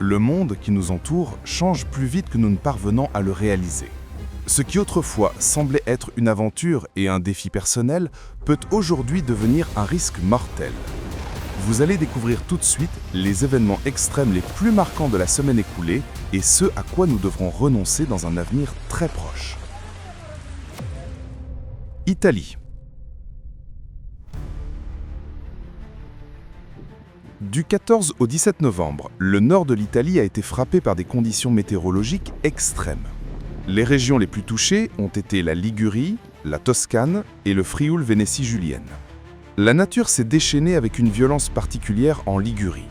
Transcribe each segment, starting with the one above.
Le monde qui nous entoure change plus vite que nous ne parvenons à le réaliser. Ce qui autrefois semblait être une aventure et un défi personnel peut aujourd'hui devenir un risque mortel. Vous allez découvrir tout de suite les événements extrêmes les plus marquants de la semaine écoulée et ce à quoi nous devrons renoncer dans un avenir très proche. Italie. Du 14 au 17 novembre, le nord de l'Italie a été frappé par des conditions météorologiques extrêmes. Les régions les plus touchées ont été la Ligurie, la Toscane et le Frioul-Vénétie julienne. La nature s'est déchaînée avec une violence particulière en Ligurie.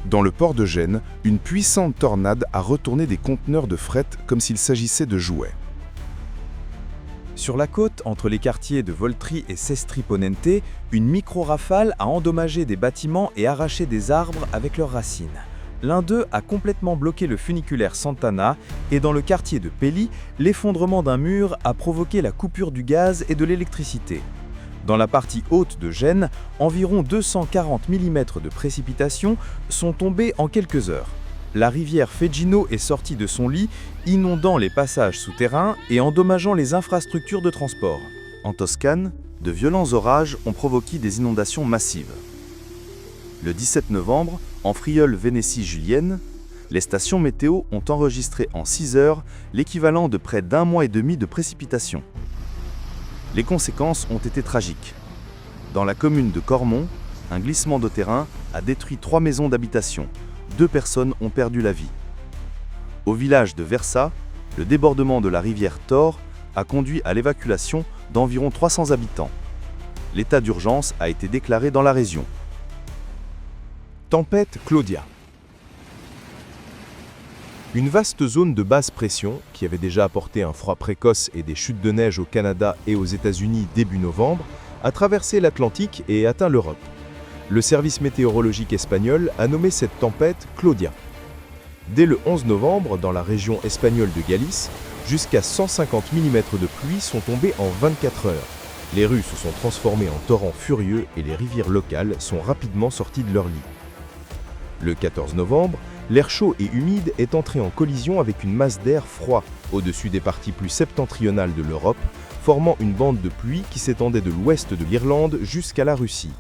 Dans le port de Gênes, une puissante tornade a retourné des conteneurs de fret comme s'il s'agissait de jouets. Sur la côte, entre les quartiers de Voltri et Sestri Ponente, une micro-rafale a endommagé des bâtiments et arraché des arbres avec leurs racines. L'un d'eux a complètement bloqué le funiculaire Sant'Anna et dans le quartier de Pelli, l'effondrement d'un mur a provoqué la coupure du gaz et de l'électricité. Dans la partie haute de Gênes, environ 240 mm de précipitations sont tombées en quelques heures. La rivière Fegino est sortie de son lit, inondant les passages souterrains et endommageant les infrastructures de transport. En Toscane, de violents orages ont provoqué des inondations massives. Le 17 novembre, en Frioul-Vénétie julienne, les stations météo ont enregistré en 6 heures l'équivalent de près d'1 mois et demi de précipitations. Les conséquences ont été tragiques. Dans la commune de Cormont, un glissement de terrain a détruit 3 maisons d'habitation. 2 personnes ont perdu la vie. Au village de Versa, le débordement de la rivière Tor a conduit à l'évacuation d'environ 300 habitants. L'état d'urgence a été déclaré dans la région. Tempête Claudia. Une vaste zone de basse pression, qui avait déjà apporté un froid précoce et des chutes de neige au Canada et aux États-Unis début novembre, a traversé l'Atlantique et atteint l'Europe. Le service météorologique espagnol a nommé cette tempête Claudia. Dès le 11 novembre, dans la région espagnole de Galice, jusqu'à 150 mm de pluie sont tombés en 24 heures. Les rues se sont transformées en torrents furieux et les rivières locales sont rapidement sorties de leur lit. Le 14 novembre, l'air chaud et humide est entré en collision avec une masse d'air froid au-dessus des parties plus septentrionales de l'Europe, formant une bande de pluie qui s'étendait de l'ouest de l'Irlande jusqu'à la Russie.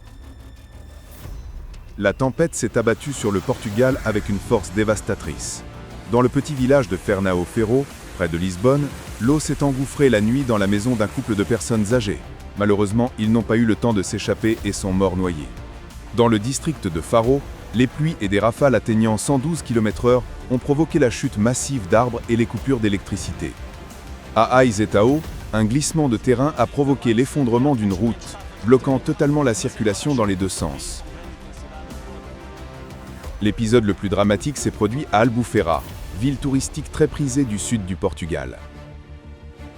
La tempête s'est abattue sur le Portugal avec une force dévastatrice. Dans le petit village de Fernão Ferro, près de Lisbonne, l'eau s'est engouffrée la nuit dans la maison d'un couple de personnes âgées. Malheureusement, ils n'ont pas eu le temps de s'échapper et sont morts noyés. Dans le district de Faro, les pluies et des rafales atteignant 112 km/h ont provoqué la chute massive d'arbres et les coupures d'électricité. À Aizetao, un glissement de terrain a provoqué l'effondrement d'une route, bloquant totalement la circulation dans les deux sens. L'épisode le plus dramatique s'est produit à Albufeira, ville touristique très prisée du sud du Portugal.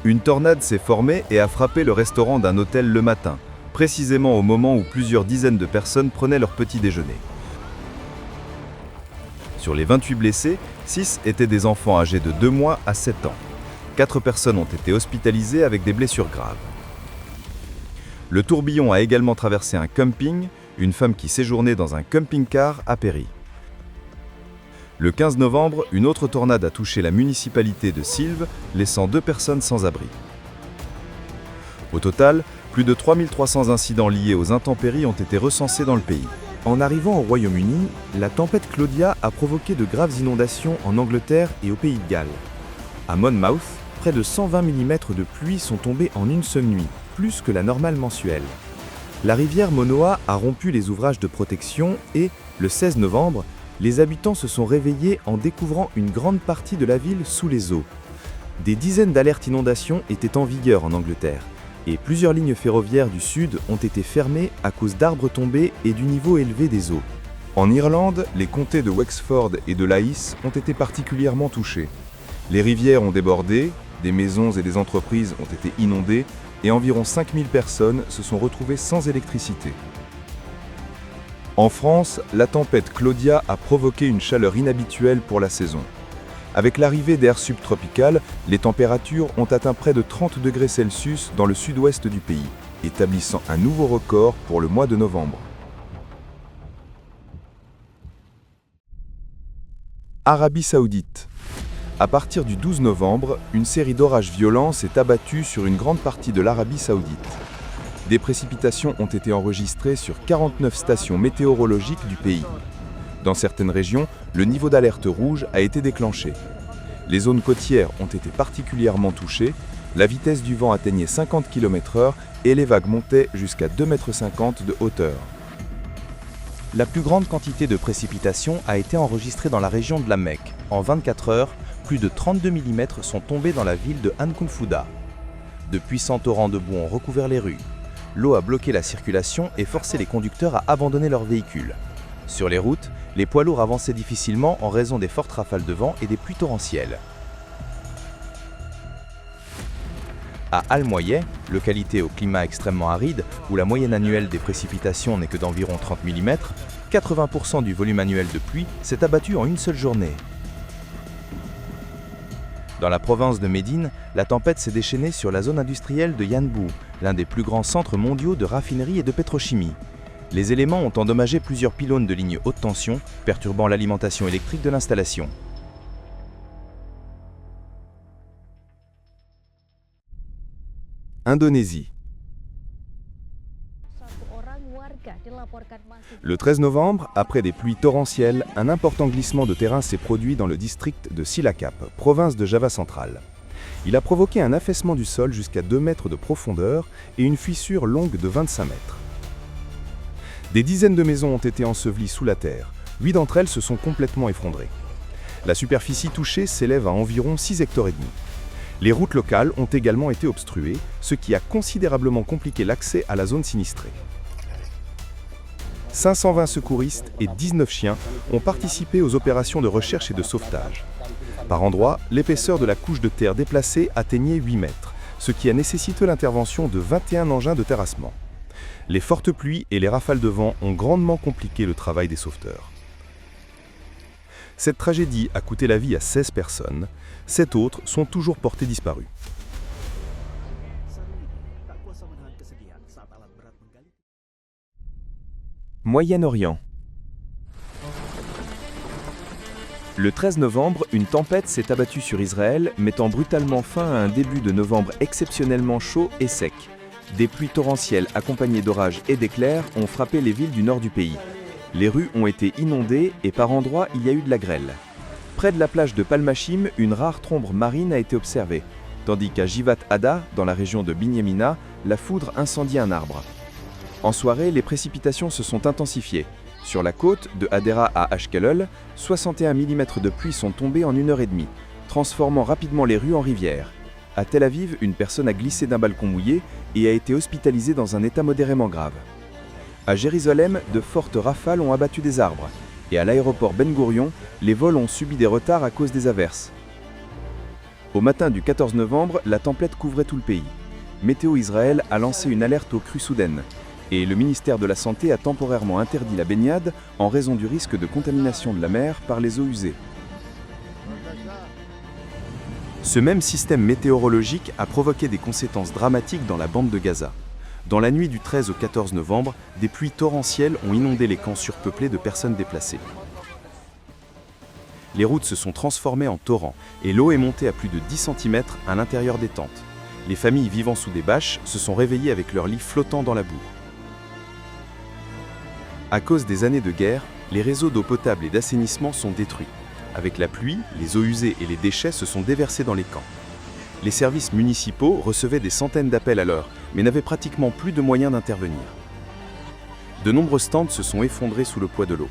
Une tornade s'est formée et a frappé le restaurant d'un hôtel le matin, précisément au moment où plusieurs dizaines de personnes prenaient leur petit déjeuner. Sur les 28 blessés, 6 étaient des enfants âgés de 2 mois à 7 ans. 4 personnes ont été hospitalisées avec des blessures graves. Le tourbillon a également traversé un camping, une femme qui séjournait dans un camping-car a péri. Le 15 novembre, une autre tornade a touché la municipalité de Silves, laissant 2 personnes sans abri. Au total, plus de 3300 incidents liés aux intempéries ont été recensés dans le pays. En arrivant au Royaume-Uni, la tempête Claudia a provoqué de graves inondations en Angleterre et au Pays de Galles. À Monmouth, près de 120 mm de pluie sont tombés en une seule nuit, plus que la normale mensuelle. La rivière Monoa a rompu les ouvrages de protection et, le 16 novembre, les habitants se sont réveillés en découvrant une grande partie de la ville sous les eaux. Des dizaines d'alertes inondations étaient en vigueur en Angleterre, et plusieurs lignes ferroviaires du sud ont été fermées à cause d'arbres tombés et du niveau élevé des eaux. En Irlande, les comtés de Wexford et de Laïs ont été particulièrement touchés. Les rivières ont débordé, des maisons et des entreprises ont été inondées, et environ 5000 personnes se sont retrouvées sans électricité. En France, la tempête Claudia a provoqué une chaleur inhabituelle pour la saison. Avec l'arrivée d'air subtropical, les températures ont atteint près de 30 degrés Celsius dans le sud-ouest du pays, établissant un nouveau record pour le mois de novembre. Arabie Saoudite. À partir du 12 novembre, une série d'orages violents s'est abattue sur une grande partie de l'Arabie Saoudite. Des précipitations ont été enregistrées sur 49 stations météorologiques du pays. Dans certaines régions, le niveau d'alerte rouge a été déclenché. Les zones côtières ont été particulièrement touchées, la vitesse du vent atteignait 50 km/h et les vagues montaient jusqu'à 2,50 m de hauteur. La plus grande quantité de précipitations a été enregistrée dans la région de la Mecque. En 24 heures, plus de 32 mm sont tombés dans la ville de Ankhoufouda. De puissants torrents de boue ont recouvert les rues. L'eau a bloqué la circulation et forcé les conducteurs à abandonner leurs véhicules. Sur les routes, les poids lourds avançaient difficilement en raison des fortes rafales de vent et des pluies torrentielles. À Al-Moyeh, localité au climat extrêmement aride, où la moyenne annuelle des précipitations n'est que d'environ 30 mm, 80% du volume annuel de pluie s'est abattu en une seule journée. Dans la province de Médine, la tempête s'est déchaînée sur la zone industrielle de Yanbu, l'un des plus grands centres mondiaux de raffinerie et de pétrochimie. Les éléments ont endommagé plusieurs pylônes de lignes haute tension, perturbant l'alimentation électrique de l'installation. Indonésie. Le 13 novembre, après des pluies torrentielles, un important glissement de terrain s'est produit dans le district de Cilacap, province de Java centrale. Il a provoqué un affaissement du sol jusqu'à 2 mètres de profondeur et une fissure longue de 25 mètres. Des dizaines de maisons ont été ensevelies sous la terre. 8 d'entre elles se sont complètement effondrées. La superficie touchée s'élève à environ 6,5 hectares. Les routes locales ont également été obstruées, ce qui a considérablement compliqué l'accès à la zone sinistrée. 520 secouristes et 19 chiens ont participé aux opérations de recherche et de sauvetage. Par endroits, l'épaisseur de la couche de terre déplacée atteignait 8 mètres, ce qui a nécessité l'intervention de 21 engins de terrassement. Les fortes pluies et les rafales de vent ont grandement compliqué le travail des sauveteurs. Cette tragédie a coûté la vie à 16 personnes, 7 autres sont toujours portés disparus. Moyen-Orient. Le 13 novembre, une tempête s'est abattue sur Israël, mettant brutalement fin à un début de novembre exceptionnellement chaud et sec. Des pluies torrentielles accompagnées d'orages et d'éclairs ont frappé les villes du nord du pays. Les rues ont été inondées et par endroits il y a eu de la grêle. Près de la plage de Palmachim, une rare trombe marine a été observée, tandis qu'à Jivat Ada, dans la région de Binyamina, la foudre incendie un arbre. En soirée, les précipitations se sont intensifiées. Sur la côte, de Hadera à Ashkelon, 61 mm de pluie sont tombés en 1h30, transformant rapidement les rues en rivières. À Tel Aviv, une personne a glissé d'un balcon mouillé et a été hospitalisée dans un état modérément grave. À Jérusalem, de fortes rafales ont abattu des arbres. Et à l'aéroport Ben Gourion, les vols ont subi des retards à cause des averses. Au matin du 14 novembre, la tempête couvrait tout le pays. Météo Israël a lancé une alerte aux crues soudaines. Et le ministère de la Santé a temporairement interdit la baignade en raison du risque de contamination de la mer par les eaux usées. Ce même système météorologique a provoqué des conséquences dramatiques dans la bande de Gaza. Dans la nuit du 13 au 14 novembre, des pluies torrentielles ont inondé les camps surpeuplés de personnes déplacées. Les routes se sont transformées en torrents et l'eau est montée à plus de 10 cm à l'intérieur des tentes. Les familles vivant sous des bâches se sont réveillées avec leurs lits flottants dans la boue. À cause des années de guerre, les réseaux d'eau potable et d'assainissement sont détruits. Avec la pluie, les eaux usées et les déchets se sont déversés dans les camps. Les services municipaux recevaient des centaines d'appels à l'heure, mais n'avaient pratiquement plus de moyens d'intervenir. De nombreuses tentes se sont effondrées sous le poids de l'eau.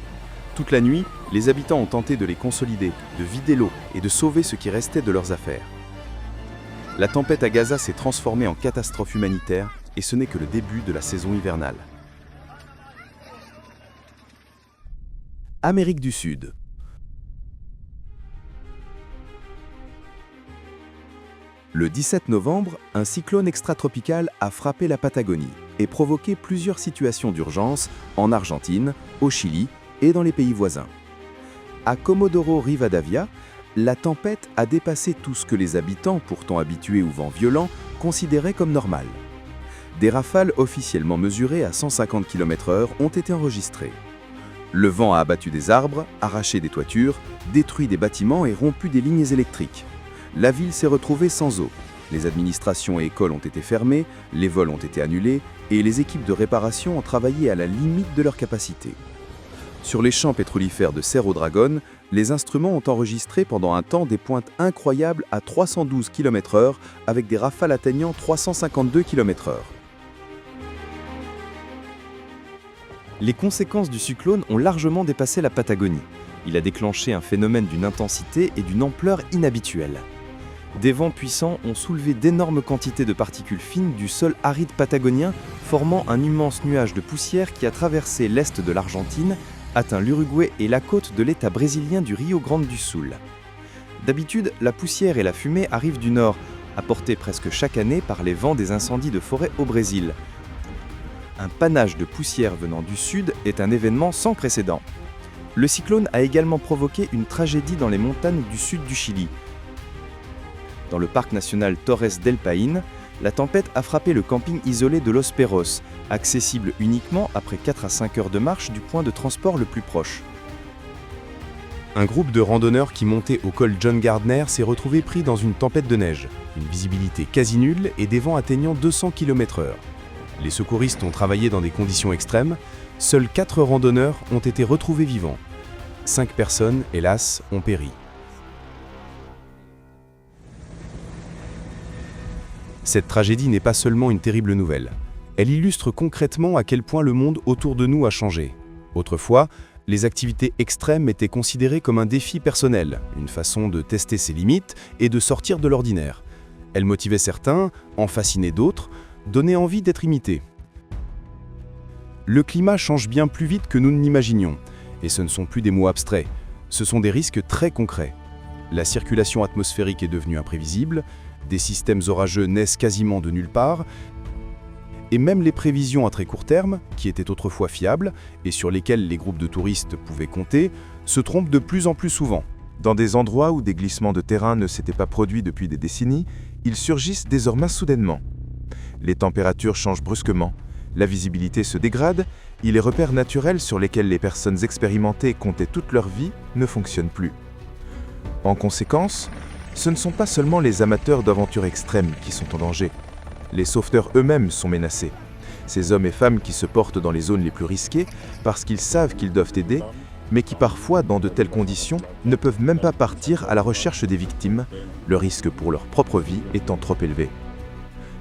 Toute la nuit, les habitants ont tenté de les consolider, de vider l'eau et de sauver ce qui restait de leurs affaires. La tempête à Gaza s'est transformée en catastrophe humanitaire et ce n'est que le début de la saison hivernale. Amérique du Sud. Le 17 novembre, un cyclone extratropical a frappé la Patagonie et provoqué plusieurs situations d'urgence en Argentine, au Chili et dans les pays voisins. À Comodoro Rivadavia, la tempête a dépassé tout ce que les habitants, pourtant habitués au vent violent, considéraient comme normal. Des rafales officiellement mesurées à 150 km/h ont été enregistrées. Le vent a abattu des arbres, arraché des toitures, détruit des bâtiments et rompu des lignes électriques. La ville s'est retrouvée sans eau. Les administrations et écoles ont été fermées, les vols ont été annulés et les équipes de réparation ont travaillé à la limite de leur capacité. Sur les champs pétrolifères de Cerro Dragón, les instruments ont enregistré pendant un temps des pointes incroyables à 312 km/h avec des rafales atteignant 352 km/h. Les conséquences du cyclone ont largement dépassé la Patagonie. Il a déclenché un phénomène d'une intensité et d'une ampleur inhabituelle. Des vents puissants ont soulevé d'énormes quantités de particules fines du sol aride patagonien, formant un immense nuage de poussière qui a traversé l'est de l'Argentine, atteint l'Uruguay et la côte de l'État brésilien du Rio Grande do Sul. D'habitude, la poussière et la fumée arrivent du nord, apportées presque chaque année par les vents des incendies de forêt au Brésil. Un panache de poussière venant du sud est un événement sans précédent. Le cyclone a également provoqué une tragédie dans les montagnes du sud du Chili. Dans le parc national Torres del Paine, la tempête a frappé le camping isolé de Los Perros, accessible uniquement après 4 à 5 heures de marche du point de transport le plus proche. Un groupe de randonneurs qui montait au col John Gardner s'est retrouvé pris dans une tempête de neige, une visibilité quasi nulle et des vents atteignant 200 km/h. Les secouristes ont travaillé dans des conditions extrêmes, seuls 4 randonneurs ont été retrouvés vivants. 5 personnes, hélas, ont péri. Cette tragédie n'est pas seulement une terrible nouvelle. Elle illustre concrètement à quel point le monde autour de nous a changé. Autrefois, les activités extrêmes étaient considérées comme un défi personnel, une façon de tester ses limites et de sortir de l'ordinaire. Elles motivaient certains, en fascinaient d'autres, donnaient envie d'être imités. Le climat change bien plus vite que nous ne l'imaginions, et ce ne sont plus des mots abstraits, ce sont des risques très concrets. La circulation atmosphérique est devenue imprévisible, des systèmes orageux naissent quasiment de nulle part, et même les prévisions à très court terme, qui étaient autrefois fiables et sur lesquelles les groupes de touristes pouvaient compter, se trompent de plus en plus souvent. Dans des endroits où des glissements de terrain ne s'étaient pas produits depuis des décennies, ils surgissent désormais soudainement. Les températures changent brusquement, la visibilité se dégrade, et les repères naturels sur lesquels les personnes expérimentées comptaient toute leur vie ne fonctionnent plus. En conséquence, ce ne sont pas seulement les amateurs d'aventures extrêmes qui sont en danger. Les sauveteurs eux-mêmes sont menacés. Ces hommes et femmes qui se portent dans les zones les plus risquées parce qu'ils savent qu'ils doivent aider, mais qui parfois, dans de telles conditions, ne peuvent même pas partir à la recherche des victimes, le risque pour leur propre vie étant trop élevé.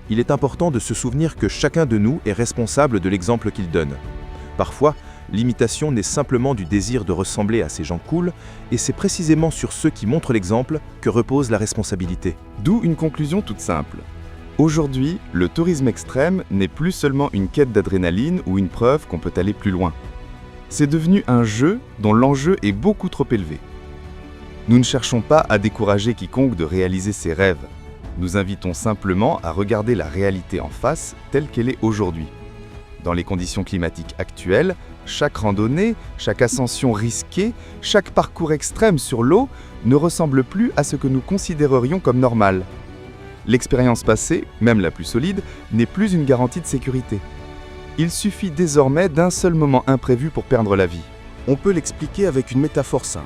Il est important de se souvenir que chacun de nous est responsable de l'exemple qu'il donne. Parfois, l'imitation naît simplement du désir de ressembler à ces gens cool, et c'est précisément sur ceux qui montrent l'exemple que repose la responsabilité. D'où une conclusion toute simple. Aujourd'hui, le tourisme extrême n'est plus seulement une quête d'adrénaline ou une preuve qu'on peut aller plus loin. C'est devenu un jeu dont l'enjeu est beaucoup trop élevé. Nous ne cherchons pas à décourager quiconque de réaliser ses rêves. Nous invitons simplement à regarder la réalité en face telle qu'elle est aujourd'hui. Dans les conditions climatiques actuelles, chaque randonnée, chaque ascension risquée, chaque parcours extrême sur l'eau ne ressemble plus à ce que nous considérerions comme normal. L'expérience passée, même la plus solide, n'est plus une garantie de sécurité. Il suffit désormais d'un seul moment imprévu pour perdre la vie. On peut l'expliquer avec une métaphore simple.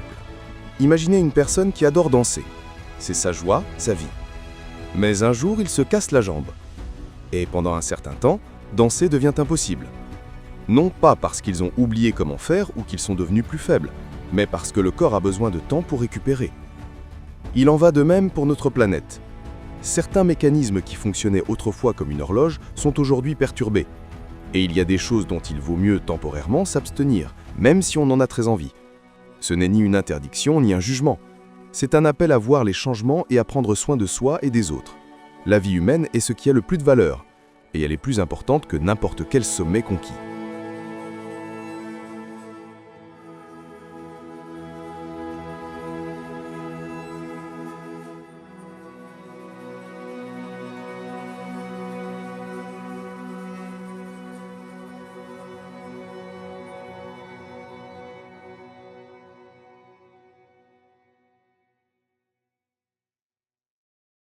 Imaginez une personne qui adore danser. C'est sa joie, sa vie. Mais un jour, il se casse la jambe. Et pendant un certain temps, danser devient impossible. Non pas parce qu'ils ont oublié comment faire ou qu'ils sont devenus plus faibles, mais parce que le corps a besoin de temps pour récupérer. Il en va de même pour notre planète. Certains mécanismes qui fonctionnaient autrefois comme une horloge sont aujourd'hui perturbés. Et il y a des choses dont il vaut mieux temporairement s'abstenir, même si on en a très envie. Ce n'est ni une interdiction ni un jugement. C'est un appel à voir les changements et à prendre soin de soi et des autres. La vie humaine est ce qui a le plus de valeur, et elle est plus importante que n'importe quel sommet conquis.